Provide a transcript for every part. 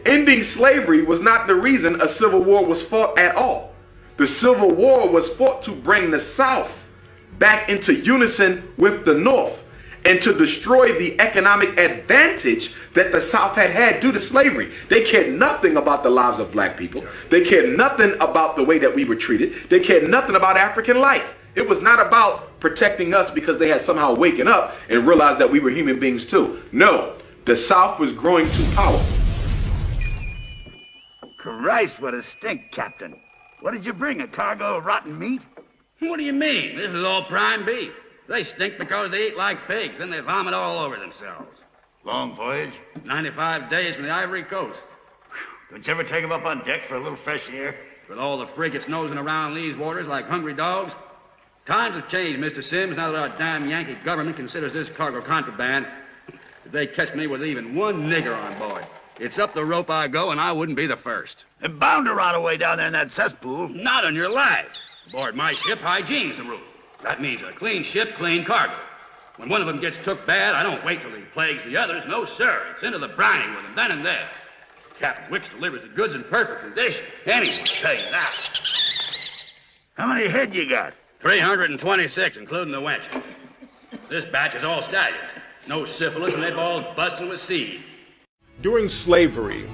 Ending slavery was not the reason a civil war was fought at all. The Civil War was fought to bring the South back into unison with the North and to destroy the economic advantage that the South had had due to slavery. They cared nothing about the lives of black people. They cared nothing about the way that we were treated. They cared nothing about African life. It was not about protecting us because they had somehow waken up and realized that we were human beings too. No, the South was growing too powerful. Christ, what a stink, Captain. What did you bring, a cargo of rotten meat? What do you mean? This is all prime beef. They stink because they eat like pigs, then they vomit all over themselves. Long voyage? 95 days from the Ivory Coast. Don't you ever take them up on deck for a little fresh air? With all the frigates nosing around these waters like hungry dogs. Times have changed, Mr. Sims, now that our damn Yankee government considers this cargo contraband. If they catch me with even one nigger on board, it's up the rope I go, and I wouldn't be the first. They're bound to rot away down there in that cesspool. Not on your life. Aboard my ship, hygiene's the rule. That means a clean ship, clean cargo. When one of them gets took bad, I don't wait till he plagues the others. No, sir. It's into the briny with them then and there. Captain Wicks delivers the goods in perfect condition. Anyone will tell you that. How many head you got? 326, including the wench. This batch is all stallions. No syphilis, and they've all busting with seed. During slavery,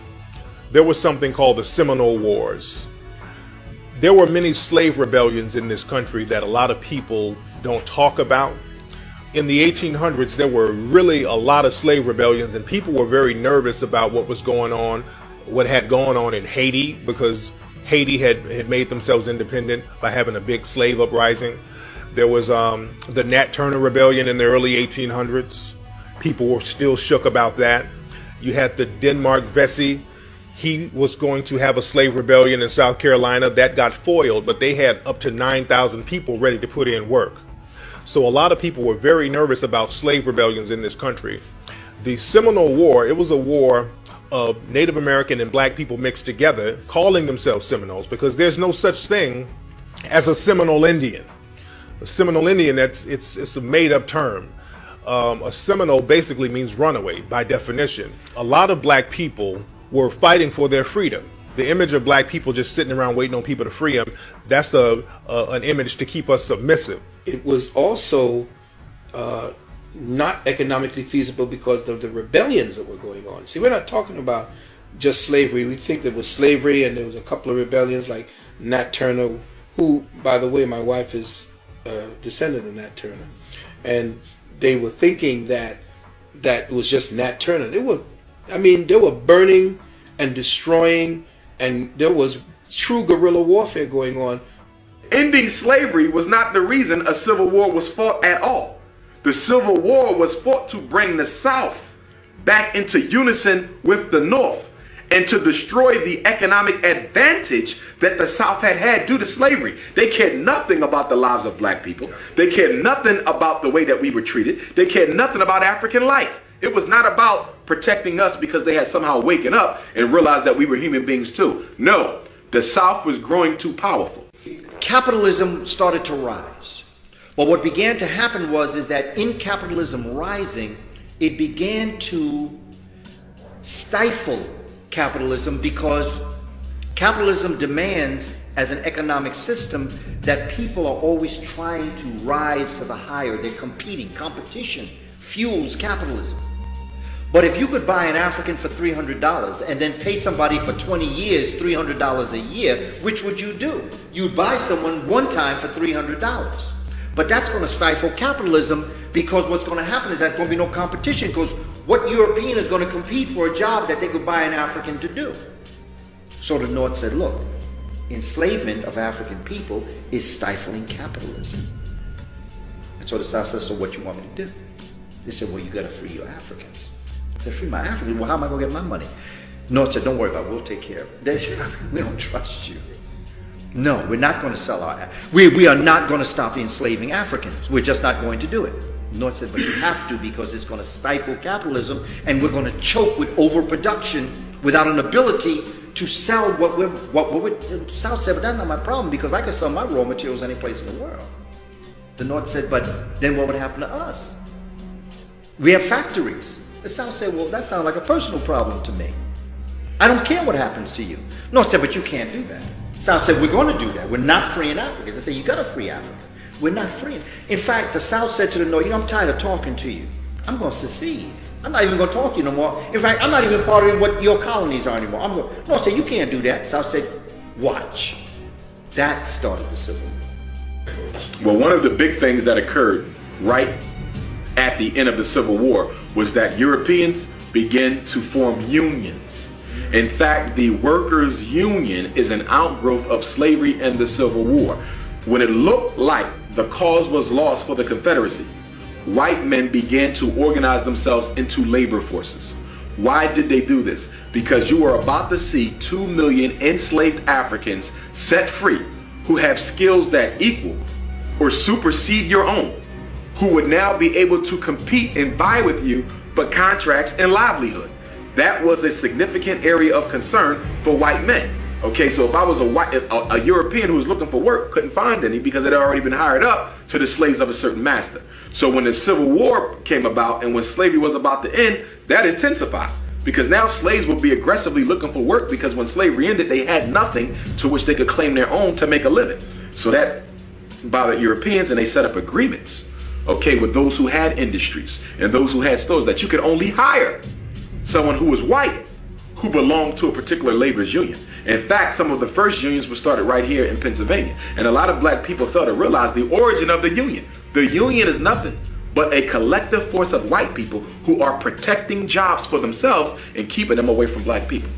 there was something called the Seminole Wars. There were many slave rebellions in this country that a lot of people don't talk about. In the 1800s, there were really a lot of slave rebellions, and people were very nervous about what was going on, what had gone on in Haiti, because Haiti had made themselves independent by having a big slave uprising. There was the Nat Turner Rebellion in the early 1800s. People were still shook about that. You had the Denmark Vesey. He was going to have a slave rebellion in South Carolina. That got foiled, but they had up to 9,000 people ready to put in work. So a lot of people were very nervous about slave rebellions in this country. The Seminole War, it was a war of Native American and black people mixed together, calling themselves Seminoles, because there's no such thing as a Seminole Indian. A Seminole Indian, it's a made-up term. A Seminole basically means runaway by definition. A lot of black people were fighting for their freedom. The image of black people just sitting around waiting on people to free them, that's an image to keep us submissive. It was also not economically feasible because of the rebellions that were going on. See, we're not talking about just slavery. We think there was slavery and there was a couple of rebellions like Nat Turner, who, by the way, my wife is a descendant of Nat Turner. And they were thinking that it was just Nat Turner. They were burning and destroying, and there was true guerrilla warfare going on. Ending slavery was not the reason a civil war was fought at all. The Civil War was fought to bring the South back into unison with the North and to destroy the economic advantage that the South had had due to slavery. They cared nothing about the lives of black people. They cared nothing about the way that we were treated. They cared nothing about African life. It was not about protecting us because they had somehow waken up and realized that we were human beings too. No, the South was growing too powerful. Capitalism started to rise. But what began to happen is that in capitalism rising, it began to stifle capitalism, because capitalism demands, as an economic system, that people are always trying to rise to the higher. They're competing. Competition fuels capitalism. But if you could buy an African for $300 and then pay somebody for 20 years $300 a year, which would you do? You'd buy someone one time for $300. But that's going to stifle capitalism, because what's going to happen is there's going to be no competition, because what European is going to compete for a job that they could buy an African to do? So the North said, look, enslavement of African people is stifling capitalism. And so the South said, so what you want me to do? They said, well, you got to free your Africans. They free my Africans. Well, how am I going to get my money? North said, don't worry about it. We'll take care of it. They said, we don't trust you. No, we're not going to sell our... We are not going to stop enslaving Africans. We're just not going to do it. North said, but you have to, because it's going to stifle capitalism, and we're going to choke with overproduction without an ability to sell what we're... South said, but that's not my problem, because I can sell my raw materials any place in the world. The North said, but then what would happen to us? We have factories. The South said, well, that sounds like a personal problem to me. I don't care what happens to you. North said, but you can't do that. South said, we're going to do that. We're not freeing Africans. They said, you got to free Africa. We're not freeing. In fact, the South said to the North, I'm tired of talking to you. I'm going to secede. I'm not even going to talk to you no more. In fact, I'm not even part of what your colonies are anymore. North said, you can't do that. South said, watch. That started the Civil War. Well, one of the big things that occurred right at the end of the Civil War was that Europeans began to form unions. In fact, the workers' union is an outgrowth of slavery and the Civil War. When it looked like the cause was lost for the Confederacy, white men began to organize themselves into labor forces. Why did they do this? Because you are about to see 2 million enslaved Africans set free who have skills that equal or supersede your own, who would now be able to compete and vie with you for contracts and livelihood. That was a significant area of concern for white men. Okay, so if I was a European who was looking for work, couldn't find any because it had already been hired up to the slaves of a certain master. So when the Civil War came about and when slavery was about to end, that intensified. Because now slaves would be aggressively looking for work because when slavery ended, they had nothing to which they could claim their own to make a living. So that bothered Europeans and they set up agreements, okay, with those who had industries and those who had stores that you could only hire someone who was white who belonged to a particular labor's union. In fact, some of the first unions were started right here in Pennsylvania. And a lot of black people fail to realize the origin of the union. The union is nothing but a collective force of white people who are protecting jobs for themselves and keeping them away from black people.